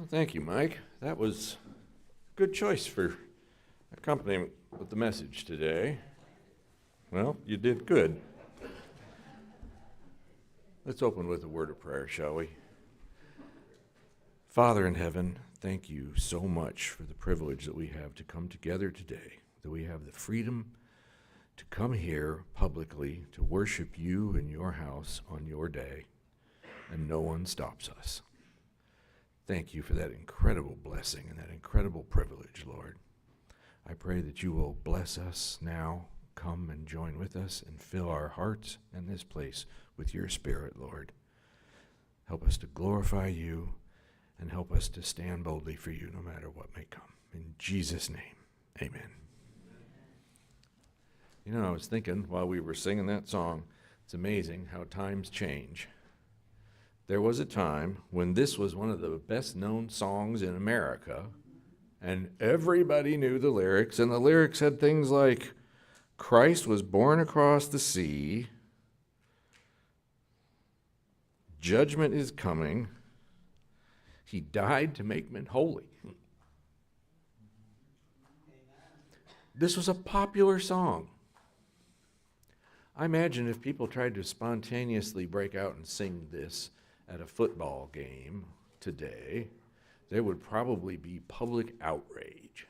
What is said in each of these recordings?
Well, thank you, Mike. That was a good choice for accompaniment with the message today. Well, you did good. Let's open with a word of prayer, shall we? Father in heaven, thank you so much for the privilege that we have to come together today, that we have the freedom to come here publicly to worship you in your house on your day, and no one stops us. Thank you for that incredible blessing and that incredible privilege, Lord. I pray that you will bless us now, come and join with us, and fill our hearts and this place with your Spirit, Lord. Help us to glorify you and help us to stand boldly for you no matter what may come. In Jesus' name, amen. You know, I was thinking while we were singing that song, it's amazing how times change. There was a time when this was one of the best-known songs in America, and everybody knew the lyrics, and the lyrics had things like, Christ was born across the sea, judgment is coming, he died to make men holy. This was a popular song. I imagine if people tried to spontaneously break out and sing this at a football game today, there would probably be public outrage.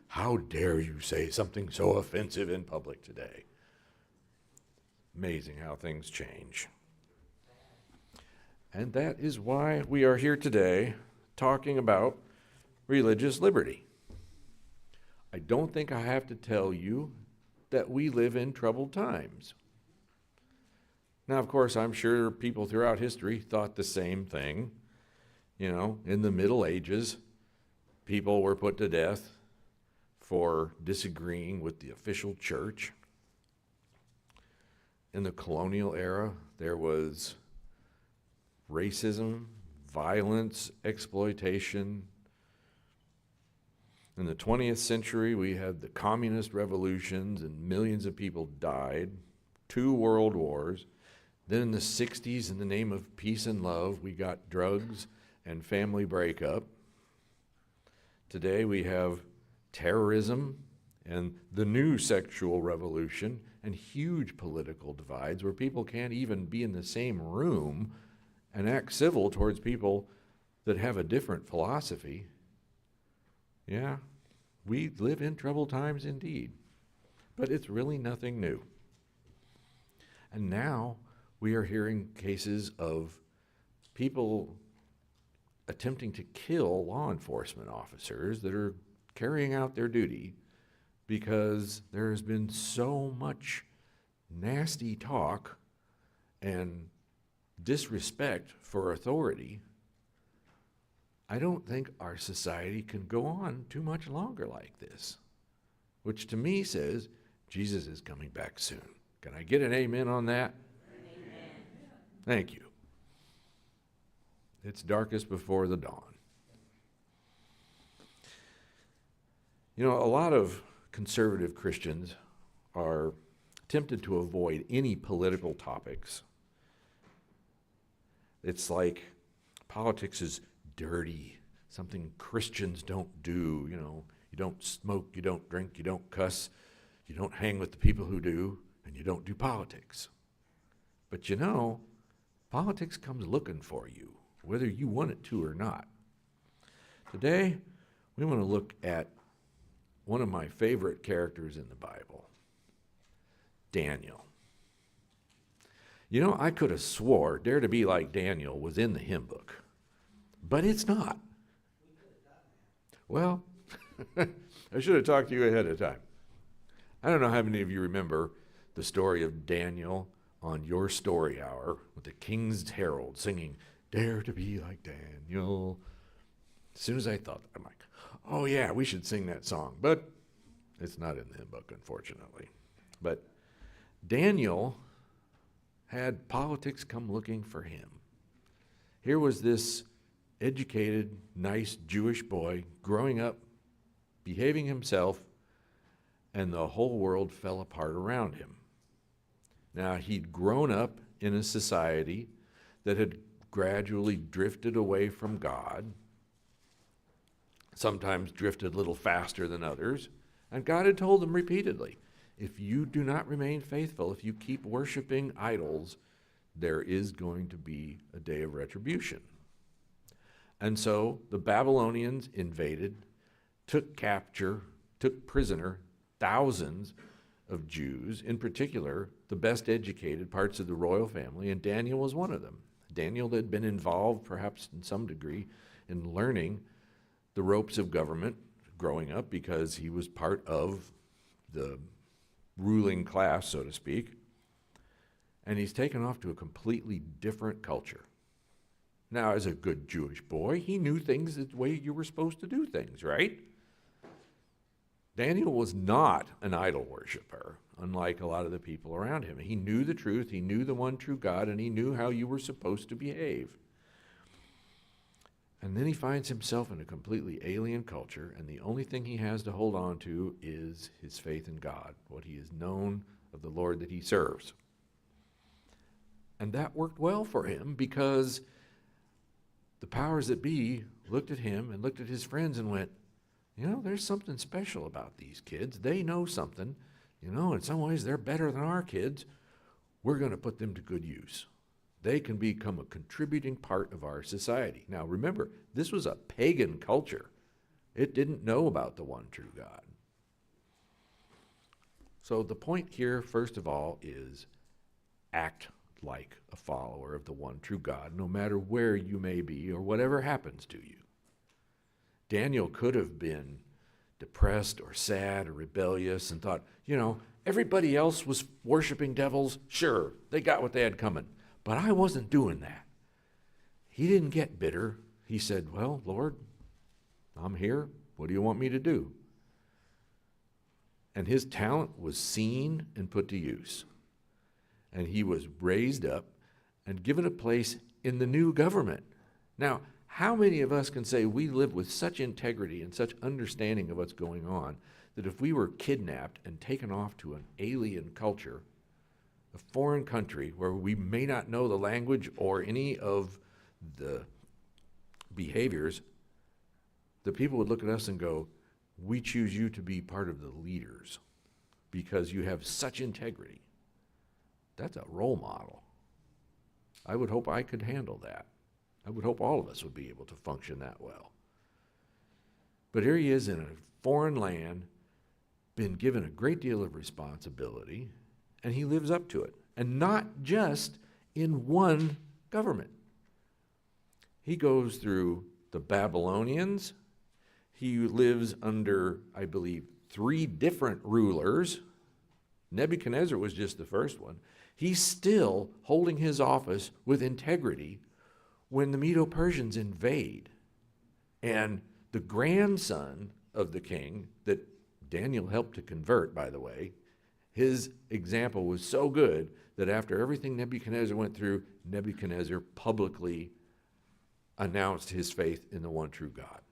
How dare you say something so offensive in public today? Amazing how things change. And that is why we are here today talking about religious liberty. I don't think I have to tell you that we live in troubled times. Now, of course, I'm sure people throughout history thought the same thing. You know, in the Middle Ages, people were put to death for disagreeing with the official church. In the colonial era, there was racism, violence, exploitation. In the 20th century, we had the communist revolutions and millions of people died, 2 world wars. Then in the 60s, in the name of peace and love, we got drugs and family breakup. Today we have terrorism and the new sexual revolution and huge political divides where people can't even be in the same room and act civil towards people that have a different philosophy. Yeah, we live in troubled times indeed, but it's really nothing new. And now we are hearing cases of people attempting to kill law enforcement officers that are carrying out their duty because there has been so much nasty talk and disrespect for authority. I don't think our society can go on too much longer like this, which to me says Jesus is coming back soon. Can I get an amen on that? Amen. Thank you. It's darkest before the dawn. You know, a lot of conservative Christians are tempted to avoid any political topics. It's like politics is dirty, something Christians don't do. You know, you don't smoke, you don't drink, you don't cuss, you don't hang with the people who do, and you don't do politics. But you know, politics comes looking for you, whether you want it to or not. Today, we want to look at one of my favorite characters in the Bible, Daniel. You know, I could have swore Dare to Be Like Daniel was in the hymn book, but it's not. Well, I should have talked to you ahead of time. I don't know how many of you remember the story of Daniel on Your Story Hour with the King's Herald singing, Dare to Be Like Daniel. As soon as I thought, I'm like, oh yeah, we should sing that song. But it's not in the hymn book, unfortunately. But Daniel had politics come looking for him. Here was this educated, nice Jewish boy growing up, behaving himself, and the whole world fell apart around him. Now, he'd grown up in a society that had gradually drifted away from God. sometimes drifted a little faster than others. And God had told them repeatedly, if you do not remain faithful, if you keep worshiping idols, there is going to be a day of retribution. And so the Babylonians invaded, took prisoner thousands of Jews, in particular the best educated parts of the royal family, and Daniel was one of them. Daniel had been involved, perhaps in some degree, in learning the ropes of government growing up because he was part of the ruling class, so to speak. And he's taken off to a completely different culture. Now, as a good Jewish boy, he knew things the way you were supposed to do things, right? Daniel was not an idol worshiper, unlike a lot of the people around him. He knew the truth, he knew the one true God, and he knew how you were supposed to behave. And then he finds himself in a completely alien culture, and the only thing he has to hold on to is his faith in God, what he has known of the Lord that he serves. And that worked well for him because the powers that be looked at him and looked at his friends and went, you know, there's something special about these kids. They know something. You know, in some ways they're better than our kids. We're going to put them to good use. They can become a contributing part of our society. Now remember, this was a pagan culture. It didn't know about the one true God. So the point here, first of all, is act like a follower of the one true God, no matter where you may be or whatever happens to you. Daniel could have been depressed or sad or rebellious and thought, you know, everybody else was worshiping devils. Sure, they got what they had coming, but I wasn't doing that. He didn't get bitter. He said, well, Lord, I'm here. What do you want me to do? And his talent was seen and put to use. And he was raised up and given a place in the new government. Now, how many of us can say we live with such integrity and such understanding of what's going on that if we were kidnapped and taken off to an alien culture, a foreign country where we may not know the language or any of the behaviors, the people would look at us and go, we choose you to be part of the leaders because you have such integrity. That's a role model. I would hope I could handle that. I would hope all of us would be able to function that well. But here he is in a foreign land, been given a great deal of responsibility, and he lives up to it. And not just in one government. He goes through the Babylonians. He lives under, I believe, 3 different rulers. Nebuchadnezzar was just the first one. He's still holding his office with integrity when the Medo-Persians invade. And the grandson of the king that Daniel helped to convert, by the way, his example was so good that after everything Nebuchadnezzar went through, Nebuchadnezzar publicly announced his faith in the one true God.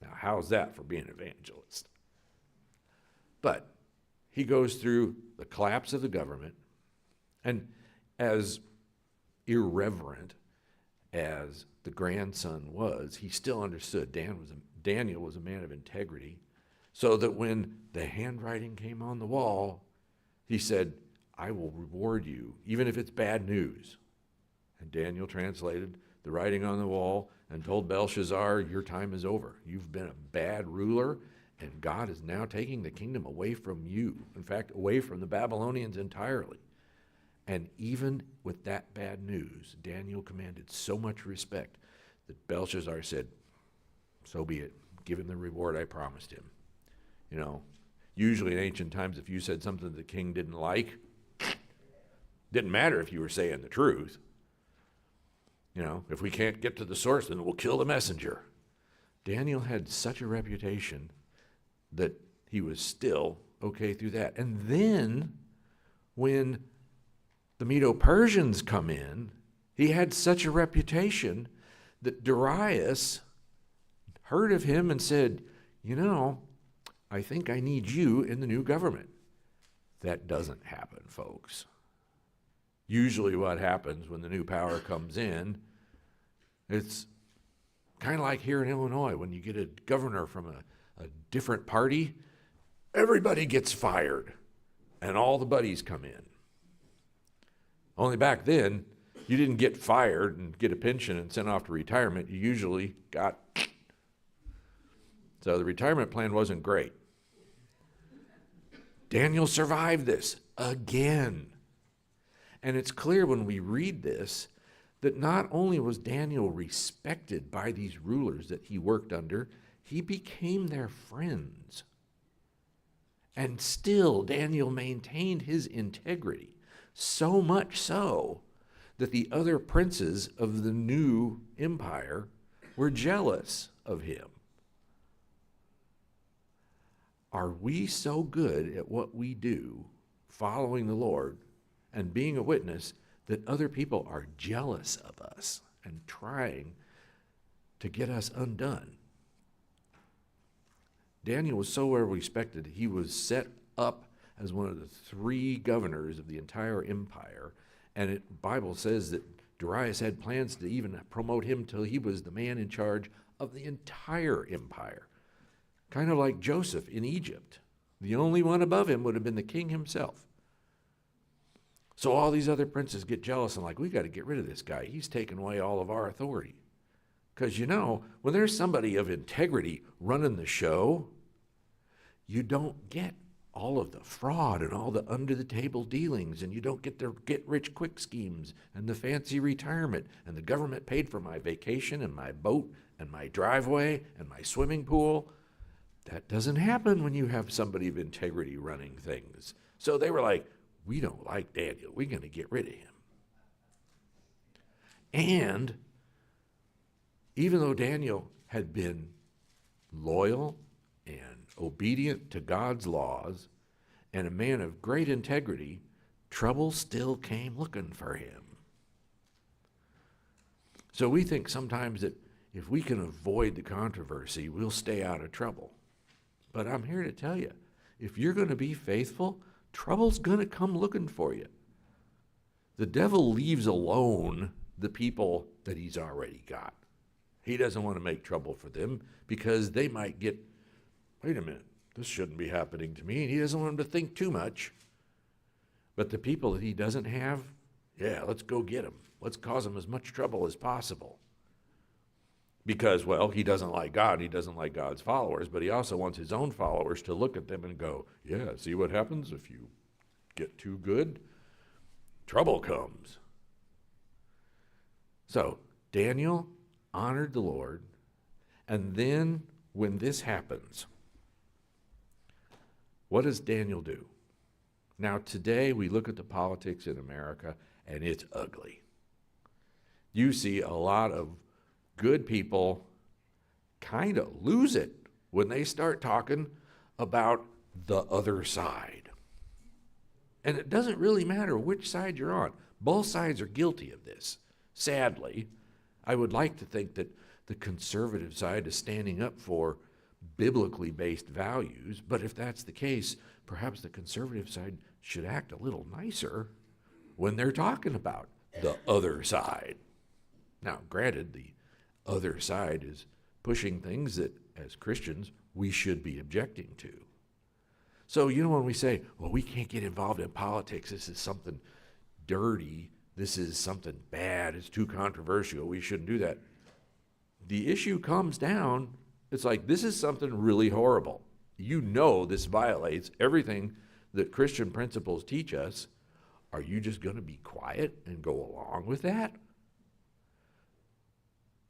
Now, how's that for being an evangelist? But he goes through the collapse of the government, and as irreverent as the grandson was, he still understood Daniel was a man of integrity, so that when the handwriting came on the wall, he said, I will reward you, even if it's bad news. And Daniel translated the writing on the wall and told Belshazzar, your time is over. You've been a bad ruler, and God is now taking the kingdom away from you. In fact, away from the Babylonians entirely. And even with that bad news, Daniel commanded so much respect that Belshazzar said, so be it. Give him the reward I promised him. You know, usually in ancient times, if you said something the king didn't like, didn't matter if you were saying the truth. You know, if we can't get to the source, then we'll kill the messenger. Daniel had such a reputation that he was still okay through that. And then when the Medo-Persians come in, he had such a reputation that Darius heard of him and said, you know, I think I need you in the new government. That doesn't happen, folks. Usually what happens when the new power comes in, it's Kind of like here in Illinois, when you get a governor from a different party, everybody gets fired and all the buddies come in. Only back then, you didn't get fired and get a pension and sent off to retirement. You usually got... So the retirement plan wasn't great. Daniel survived this again. And it's clear when we read this that not only was Daniel respected by these rulers that he worked under, he became their friends. And still, Daniel maintained his integrity, so much so that the other princes of the new empire were jealous of him. Are we so good at what we do, following the Lord and being a witness, that other people are jealous of us and trying to get us undone? Daniel was so well respected, he was set up as one of the 3 governors of the entire empire. And the Bible says that Darius had plans to even promote him till he was the man in charge of the entire empire. Kind of like Joseph in Egypt. The only one above him would have been the king himself. So all these other princes get jealous and like, we got to get rid of this guy. He's taken away all of our authority. Because when there's somebody of integrity running the show, you don't get all of the fraud and all the under-the-table dealings, and you don't get the get-rich-quick schemes and the fancy retirement, and the government paid for my vacation and my boat and my driveway and my swimming pool. That doesn't happen when you have somebody of integrity running things. So they were like, we don't like Daniel. We're going to get rid of him. And even though Daniel had been loyal and obedient to God's laws and a man of great integrity, trouble still came looking for him. So we think sometimes that if we can avoid the controversy, we'll stay out of trouble. But I'm here to tell you, if you're going to be faithful, trouble's going to come looking for you. The devil leaves alone the people that he's already got. He doesn't want to make trouble for them because they might get, wait a minute, this shouldn't be happening to me, and he doesn't want them to think too much. But the people that he doesn't have, yeah, let's go get them. Let's cause them as much trouble as possible. Because, well, he doesn't like God, he doesn't like God's followers, but he also wants his own followers to look at them and go, yeah, see what happens if you get too good? Trouble comes. So, Daniel honored the Lord, and then when this happens, what does Daniel do? Now, today we look at the politics in America, and it's ugly. You see a lot of good people kind of lose it when they start talking about the other side. And it doesn't really matter which side you're on. Both sides are guilty of this. Sadly, I would like to think that the conservative side is standing up for biblically based values, but if that's the case, perhaps the conservative side should act a little nicer when they're talking about the other side. Now, granted, the other side is pushing things that, as Christians, we should be objecting to. So, when we say, well, we can't get involved in politics, this is something dirty, this is something bad, it's too controversial, we shouldn't do that. The issue comes down, it's like, this is something really horrible. This violates everything that Christian principles teach us. Are you just going to be quiet and go along with that?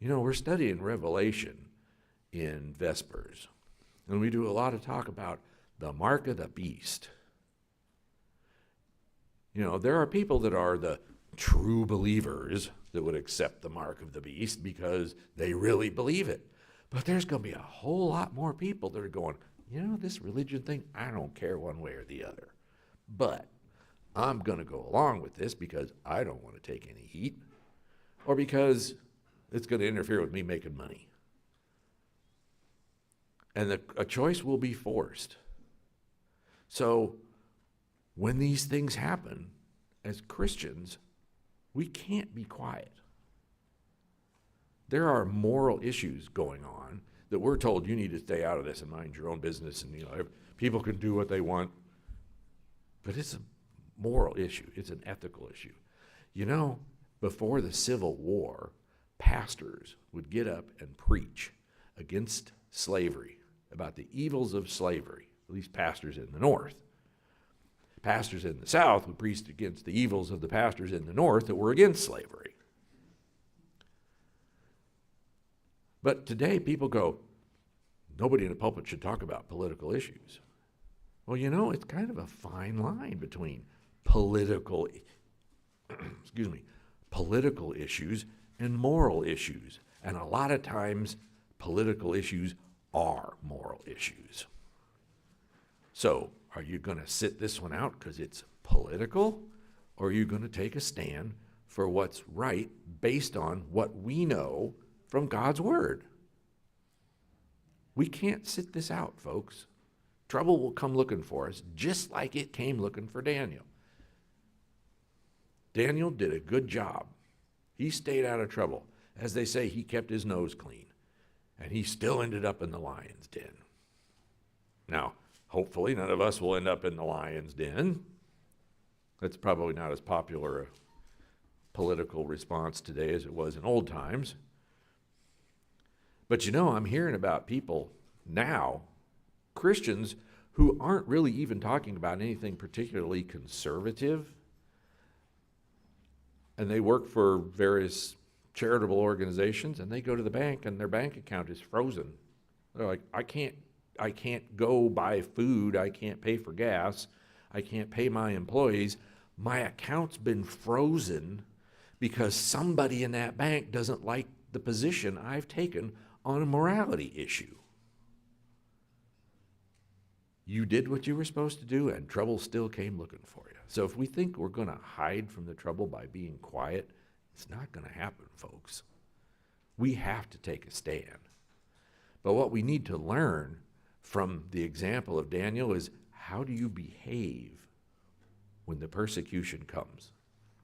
We're studying Revelation in Vespers, and we do a lot of talk about the mark of the beast. There are people that are the true believers that would accept the mark of the beast because they really believe it. But there's going to be a whole lot more people that are going, this religion thing, I don't care one way or the other. But I'm going to go along with this because I don't want to take any heat, or because it's going to interfere with me making money. And a choice will be forced. So when these things happen, as Christians, we can't be quiet. There are moral issues going on that we're told you need to stay out of this and mind your own business, and people can do what they want. But it's a moral issue. It's an ethical issue. Before the Civil War, pastors would get up and preach against slavery, about the evils of slavery, at least pastors in the North. Pastors in the South would preach against the evils of the pastors in the North that were against slavery. But today people go, nobody in the pulpit should talk about political issues. Well, it's kind of a fine line between political issues and moral issues. And a lot of times, political issues are moral issues. So, are you going to sit this one out because it's political? Or are you going to take a stand for what's right based on what we know from God's Word? We can't sit this out, folks. Trouble will come looking for us, just like it came looking for Daniel. Daniel did a good job. He stayed out of trouble. As they say, he kept his nose clean. And he still ended up in the lion's den. Now, hopefully none of us will end up in the lion's den. That's probably not as popular a political response today as it was in old times. But I'm hearing about people now, Christians, who aren't really even talking about anything particularly conservative, and they work for various charitable organizations, and they go to the bank and their bank account is frozen. They're like, I can't go buy food, I can't pay for gas, I can't pay my employees. My account's been frozen because somebody in that bank doesn't like the position I've taken on a morality issue. You did what you were supposed to do, and trouble still came looking for you. So if we think we're going to hide from the trouble by being quiet, it's not going to happen, folks. We have to take a stand. But what we need to learn from the example of Daniel is, how do you behave when the persecution comes?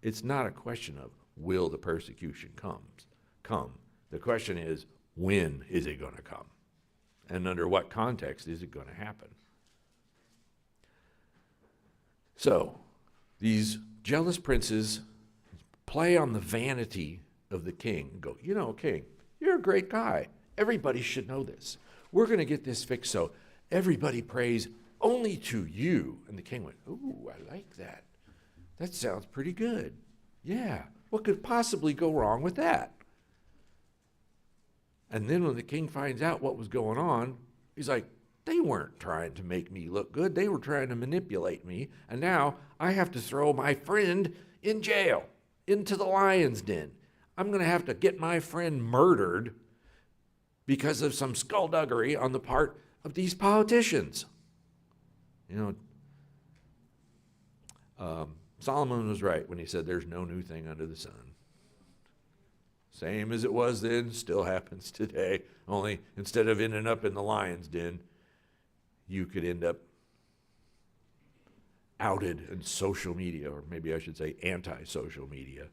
It's not a question of will the persecution come. The question is, when is it going to come? And under what context is it going to happen? So, these jealous princes play on the vanity of the king and go, king, you're a great guy. Everybody should know this. We're going to get this fixed so everybody prays only to you. And the king went, ooh, I like that. That sounds pretty good. Yeah, what could possibly go wrong with that? And then when the king finds out what was going on, he's like, they weren't trying to make me look good. They were trying to manipulate me. And now I have to throw my friend in jail, into the lion's den. I'm going to have to get my friend murdered because of some skullduggery on the part of these politicians. Solomon was right when he said there's no new thing under the sun. Same as it was then, still happens today. Only instead of ending up in the lion's den, you could end up outed in social media, or maybe I should say anti-social media,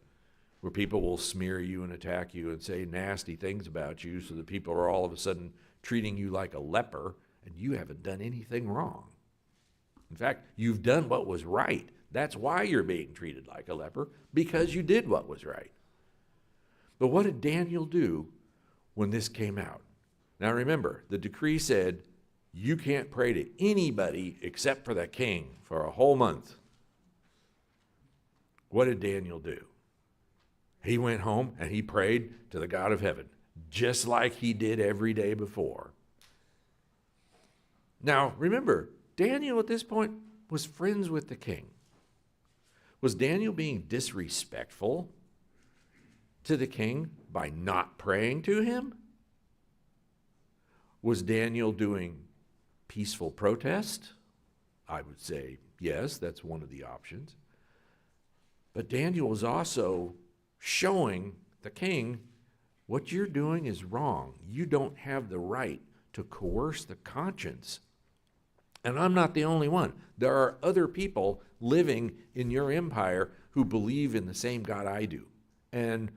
where people will smear you and attack you and say nasty things about you so that people are all of a sudden treating you like a leper, and you haven't done anything wrong. In fact, you've done what was right. That's why you're being treated like a leper, because you did what was right. But what did Daniel do when this came out? Now remember, the decree said, you can't pray to anybody except for the king for a whole month. What did Daniel do? He went home and he prayed to the God of heaven, just like he did every day before. Now, remember, Daniel at this point was friends with the king. Was Daniel being disrespectful to the king by not praying to him? Was Daniel doing peaceful protest? I would say yes, that's one of the options. But Daniel was also showing the king, what you're doing is wrong. You don't have the right to coerce the conscience. And I'm not the only one. There are other people living in your empire who believe in the same God I do. And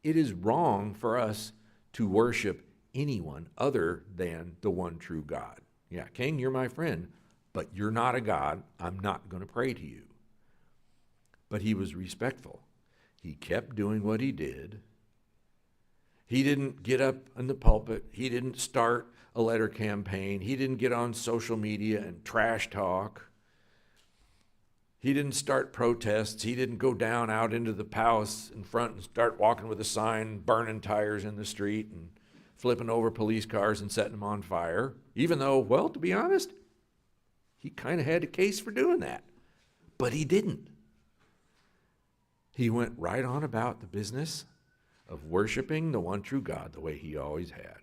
it is wrong for us to worship anyone other than the one true God. Yeah, king, you're my friend, but you're not a God. I'm not going to pray to you. But he was respectful. He kept doing what he did. He didn't get up in the pulpit. He didn't start a letter campaign. He didn't get on social media and trash talk. He didn't start protests. He didn't go down out into the palace in front and start walking with a sign, burning tires in the street and flipping over police cars and setting them on fire, even though, well, to be honest, he kind of had a case for doing that. But he didn't. He went right on about the business of worshiping the one true God the way he always had.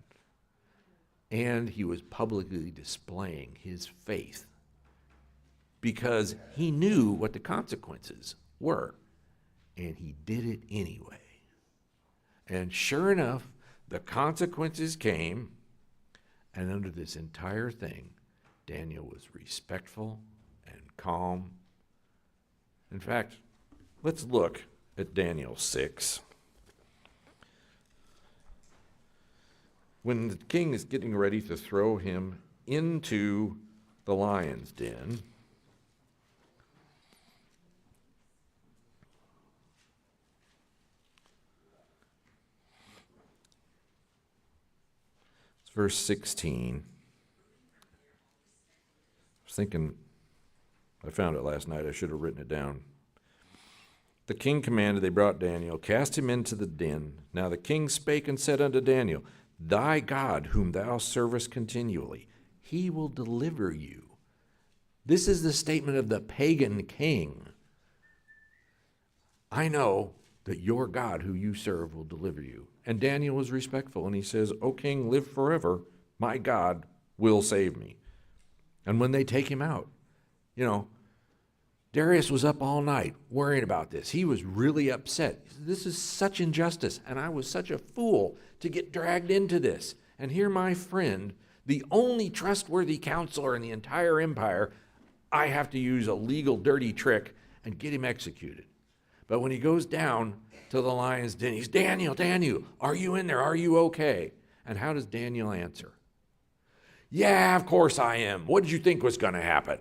And he was publicly displaying his faith because he knew what the consequences were. And he did it anyway. And sure enough, the consequences came, and under this entire thing, Daniel was respectful and calm. In fact, let's look at Daniel 6. When the king is getting ready to throw him into the lion's den, it's verse 16. I was thinking, I found it last night. I should have written it down. The king commanded, they brought Daniel, cast him into the den. Now the king spake and said unto Daniel, thy God, whom thou servest continually, he will deliver you. This is the statement of the pagan king. I know that your God, who you serve, will deliver you. And Daniel was respectful, and he says, O king, live forever. My God will save me. And when they take him out, Darius was up all night worrying about this. He was really upset. This is such injustice, and I was such a fool to get dragged into this. And here my friend, the only trustworthy counselor in the entire empire, I have to use a legal dirty trick and get him executed. But when he goes down to the lion's den, he's, Daniel, are you in there? Are you okay? And how does Daniel answer? Yeah, of course I am. What did you think was going to happen?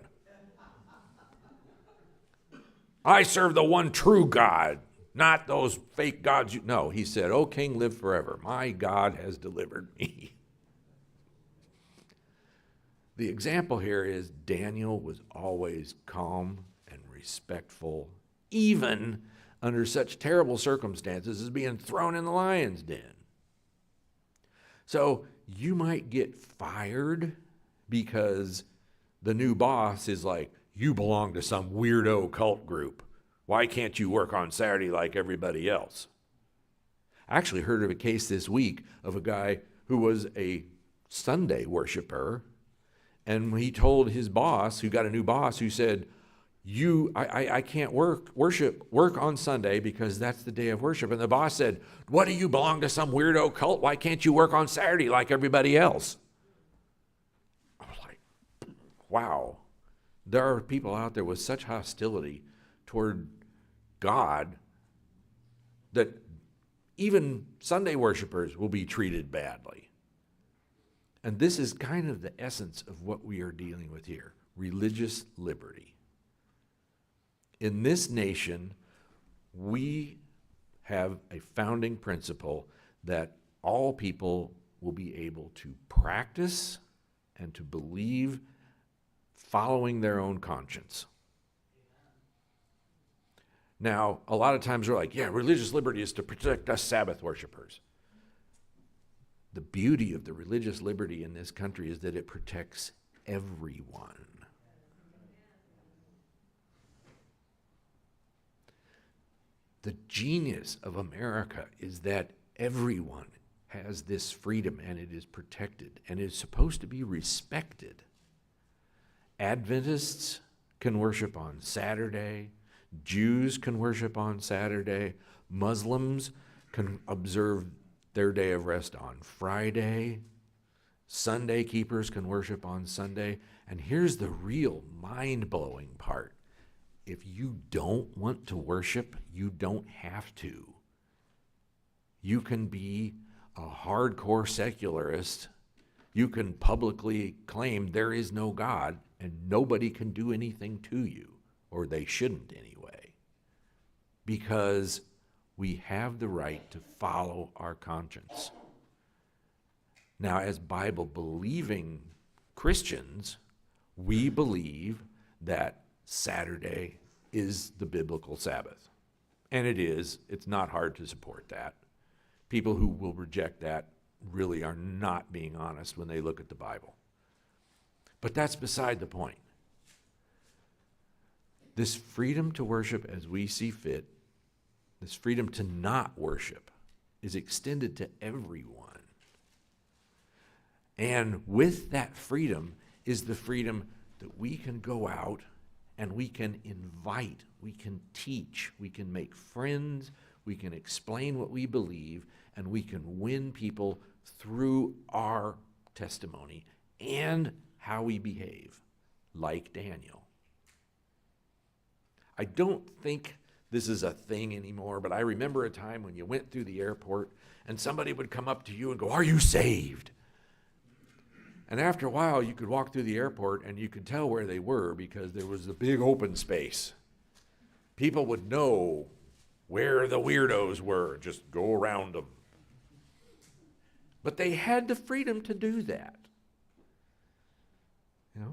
I serve the one true God, not those fake gods. No, he said, O king, live forever. My God has delivered me. The example here is Daniel was always calm and respectful, even under such terrible circumstances as being thrown in the lion's den. So you might get fired because the new boss is like, you belong to some weirdo cult group. Why can't you work on Saturday like everybody else? I actually heard of a case this week of a guy who was a Sunday worshiper, and he told his boss, who got a new boss, who said, I can't work on Sunday because that's the day of worship. And the boss said, what do you belong to some weirdo cult? Why can't you work on Saturday like everybody else? I was like, wow. There are people out there with such hostility toward God that even Sunday worshipers will be treated badly. And this is kind of the essence of what we are dealing with here, religious liberty. In this nation, we have a founding principle that all people will be able to practice and to believe following their own conscience. Now, a lot of times we're like, yeah, religious liberty is to protect us Sabbath worshipers. The beauty of the religious liberty in this country is that it protects everyone. The genius of America is that everyone has this freedom and it is protected and it is supposed to be respected. Adventists can worship on Saturday. Jews can worship on Saturday. Muslims can observe their day of rest on Friday. Sunday keepers can worship on Sunday. And here's the real mind-blowing part. If you don't want to worship, you don't have to. You can be a hardcore secularist, you can publicly claim there is no God and nobody can do anything to you, or they shouldn't anyway, because we have the right to follow our conscience. Now, as Bible-believing Christians, we believe that Saturday is the biblical Sabbath. And it is. It's not hard to support that. People who will reject that really are not being honest when they look at the Bible. But that's beside the point. This freedom to worship as we see fit, this freedom to not worship, is extended to everyone. And with that freedom is the freedom that we can go out and we can invite, we can teach, we can make friends, we can explain what we believe, and we can win people through our testimony and how we behave, like Daniel. I don't think this is a thing anymore, but I remember a time when you went through the airport and somebody would come up to you and go, "Are you saved?" And after a while, you could walk through the airport and you could tell where they were because there was a big open space. People would know where the weirdos were, just go around them. But they had the freedom to do that.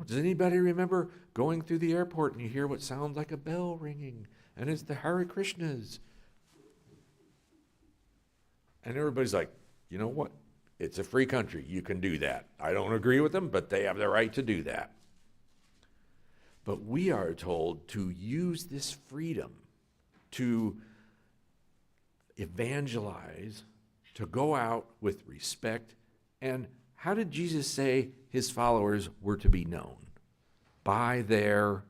Does anybody remember going through the airport and you hear what sounds like a bell ringing, and it's the Hare Krishnas? And everybody's like, you know what? It's a free country. You can do that. I don't agree with them, but they have the right to do that. But we are told to use this freedom to evangelize, to go out with respect. And how did Jesus say his followers were to be known? By their...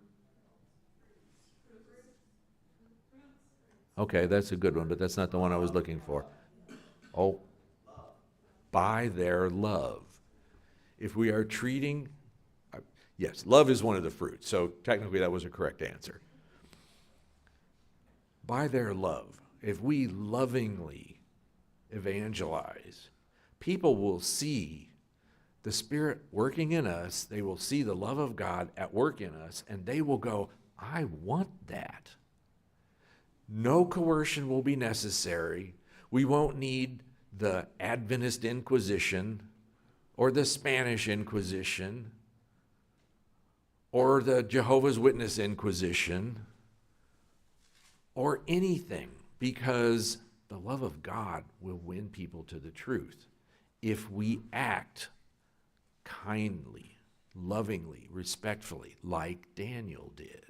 Okay, that's a good one, but that's not the one I was looking for. Oh, by their love. If we are treating, yes, love is one of the fruits, so technically that was a correct answer. By their love, if we lovingly evangelize, people will see the Spirit working in us, they will see the love of God at work in us, and they will go, I want that. No coercion will be necessary. We won't need the Adventist Inquisition or the Spanish Inquisition or the Jehovah's Witness Inquisition or anything, because the love of God will win people to the truth if we act kindly, lovingly, respectfully, like Daniel did.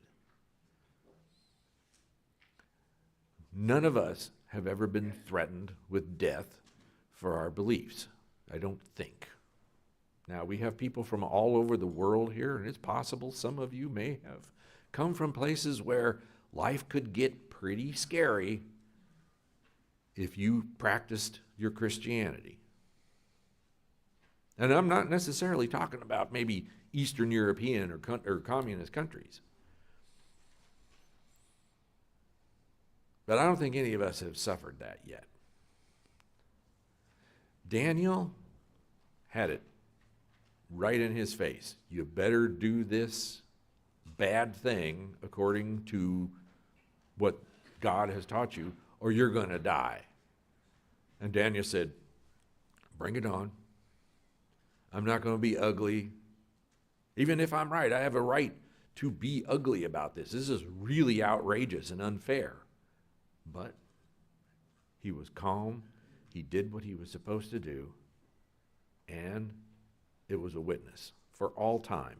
None of us have ever been threatened with death for our beliefs, I don't think. Now, we have people from all over the world here, and it's possible some of you may have come from places where life could get pretty scary if you practiced your Christianity. And I'm not necessarily talking about maybe Eastern European or communist countries. But I don't think any of us have suffered that yet. Daniel had it right in his face. You better do this bad thing according to what God has taught you, or you're going to die. And Daniel said, bring it on. I'm not going to be ugly. Even if I'm right, I have a right to be ugly about this. This is really outrageous and unfair. But he was calm. He did what he was supposed to do. And it was a witness for all time.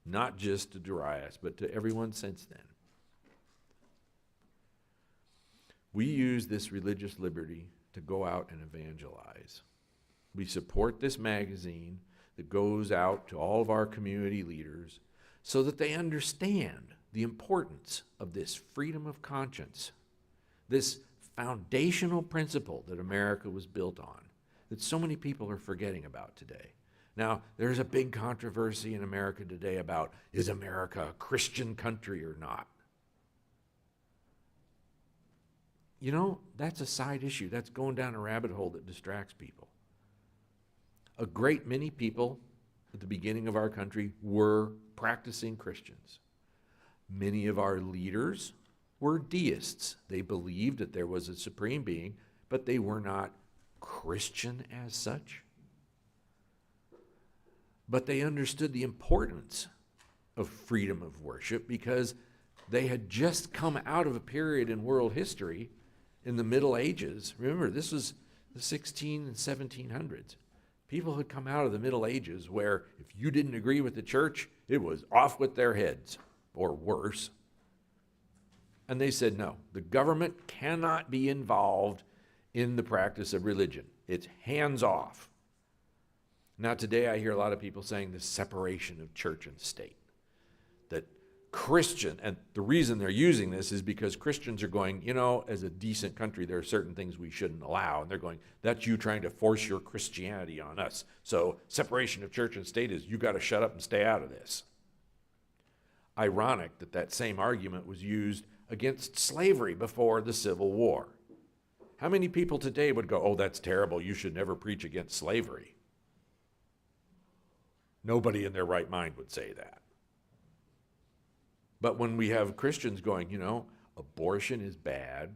Not just to Darius, but to everyone since then. We use this religious liberty to go out and evangelize. We support this magazine that goes out to all of our community leaders so that they understand the importance of this freedom of conscience, this foundational principle that America was built on, that so many people are forgetting about today. Now, there's a big controversy in America today about, is America a Christian country or not? that's a side issue. That's going down a rabbit hole that distracts people. A great many people at the beginning of our country were practicing Christians. Many of our leaders were deists. They believed that there was a supreme being, but they were not Christian as such. But they understood the importance of freedom of worship because they had just come out of a period in world history in the Middle Ages. Remember, this was the 16 and 1700s. People had come out of the Middle Ages where if you didn't agree with the church, it was off with their heads, or worse. And they said, no, the government cannot be involved in the practice of religion. It's hands off. Now today I hear a lot of people saying the separation of church and state. That Christian, and the reason they're using this is because Christians are going, as a decent country, there are certain things we shouldn't allow. And they're going, that's you trying to force your Christianity on us. So separation of church and state is you got to shut up and stay out of this. Ironic that that same argument was used against slavery before the Civil War. How many people today would go, oh, that's terrible, you should never preach against slavery? Nobody in their right mind would say that. But when we have Christians going, abortion is bad,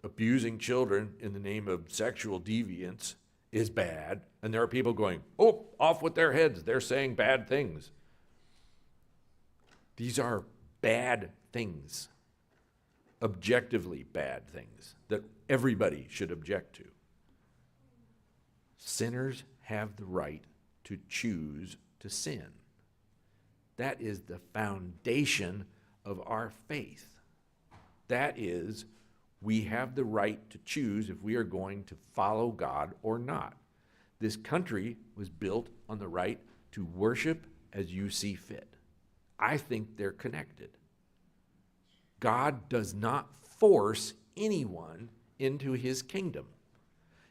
abusing children in the name of sexual deviance is bad, and there are people going, oh, off with their heads, they're saying bad things. These are bad things, objectively bad things that everybody should object to. Sinners have the right to choose to sin. That is the foundation of our faith. That is, we have the right to choose if we are going to follow God or not. This country was built on the right to worship as you see fit. I think they're connected. God does not force anyone into his kingdom.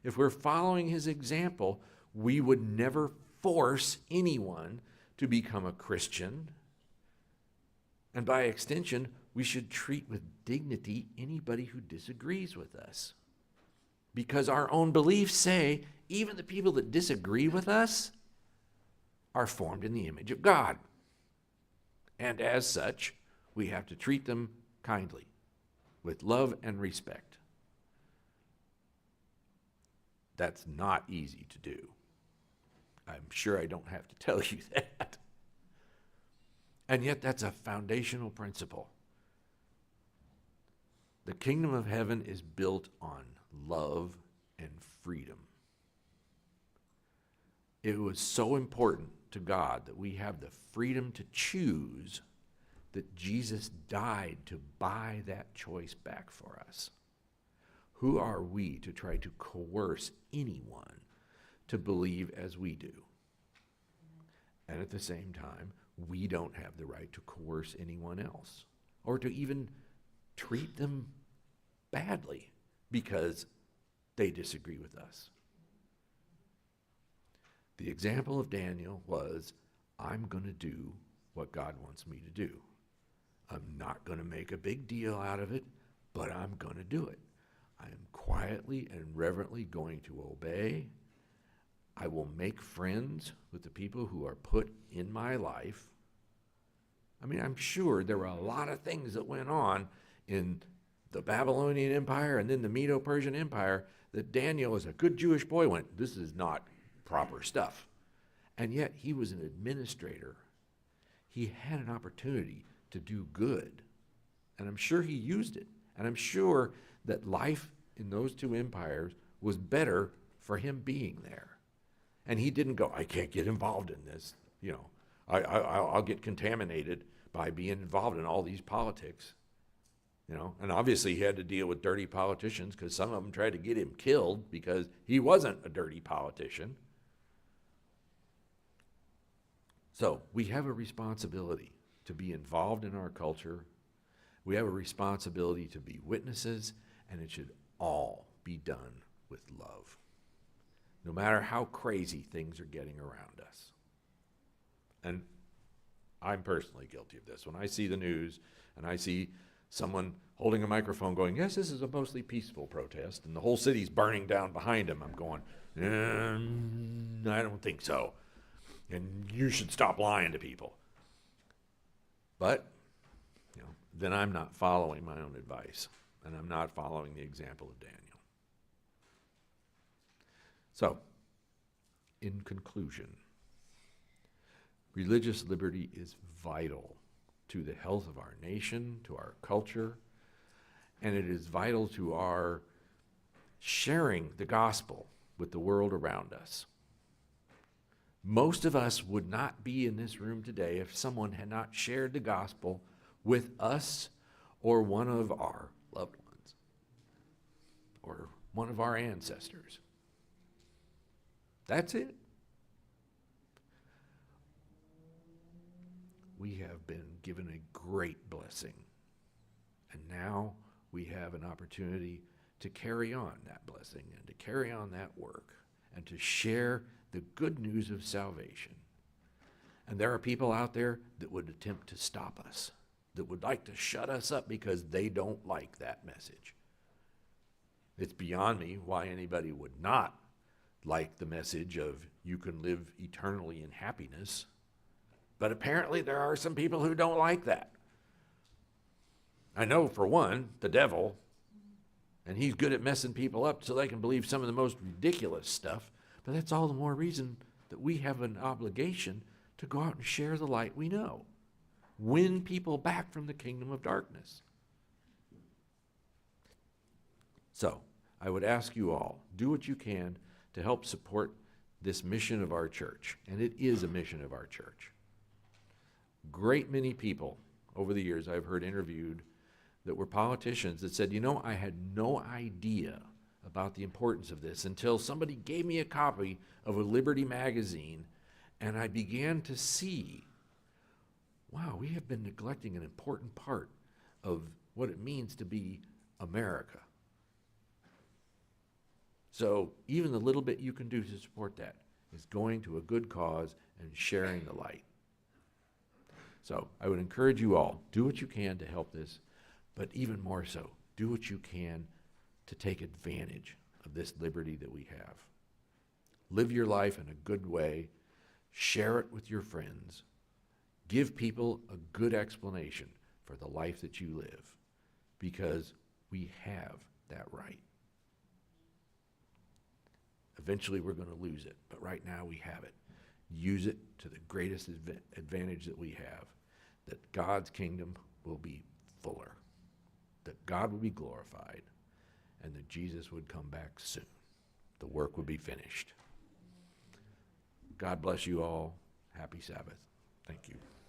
If we're following his example, we would never force anyone to become a Christian. And by extension, we should treat with dignity anybody who disagrees with us. Because our own beliefs say even the people that disagree with us are formed in the image of God. And as such, we have to treat them kindly, with love and respect. That's not easy to do. I'm sure I don't have to tell you that. And yet that's a foundational principle. The kingdom of heaven is built on love and freedom. It was so important to God that we have the freedom to choose that Jesus died to buy that choice back for us. Who are we to try to coerce anyone to believe as we do? And at the same time, we don't have the right to coerce anyone else or to even treat them badly because they disagree with us. The example of Daniel was, I'm going to do what God wants me to do. I'm not going to make a big deal out of it, but I'm going to do it. I am quietly and reverently going to obey. I will make friends with the people who are put in my life. I mean, I'm sure there were a lot of things that went on in the Babylonian Empire and then the Medo-Persian Empire that Daniel, as a good Jewish boy, went, this is not proper stuff. And yet he was an administrator. He had an opportunity to do good. And I'm sure he used it. And I'm sure that life in those two empires was better for him being there. And he didn't go, I can't get involved in this. I'll get contaminated by being involved in all these politics. And obviously he had to deal with dirty politicians because some of them tried to get him killed because he wasn't a dirty politician. So we have a responsibility to be involved in our culture. We have a responsibility to be witnesses, and it should all be done with love, no matter how crazy things are getting around us. And I'm personally guilty of this. When I see the news and I see someone holding a microphone going, yes, this is a mostly peaceful protest, and the whole city's burning down behind him. I'm going, I don't think so. And you should stop lying to people. But, then I'm not following my own advice, and I'm not following the example of Daniel. So, in conclusion, religious liberty is vital to the health of our nation, to our culture, and it is vital to our sharing the gospel with the world around us. Most of us would not be in this room today if someone had not shared the gospel with us or one of our loved ones or one of our ancestors. That's it. We have been given a great blessing, and now we have an opportunity to carry on that blessing and to carry on that work and to share the good news of salvation. And there are people out there that would attempt to stop us, that would like to shut us up because they don't like that message. It's beyond me why anybody would not like the message of you can live eternally in happiness. But apparently there are some people who don't like that. I know, for one, the devil, and he's good at messing people up so they can believe some of the most ridiculous stuff. But that's all the more reason that we have an obligation to go out and share the light we know. Win people back from the kingdom of darkness. So, I would ask you all, do what you can to help support this mission of our church. And it is a mission of our church. Great many people over the years I've heard interviewed that were politicians that said, I had no idea about the importance of this until somebody gave me a copy of a Liberty magazine, and I began to see, wow, we have been neglecting an important part of what it means to be America. So even the little bit you can do to support that is going to a good cause and sharing the light. So I would encourage you all, do what you can to help this, but even more so, do what you can to take advantage of this liberty that we have. Live your life in a good way. Share it with your friends. Give people a good explanation for the life that you live, because we have that right. Eventually we're going to lose it, but right now we have it. Use it to the greatest advantage that we have, that God's kingdom will be fuller, that God will be glorified, and that Jesus would come back soon. The work would be finished. God bless you all. Happy Sabbath. Thank you.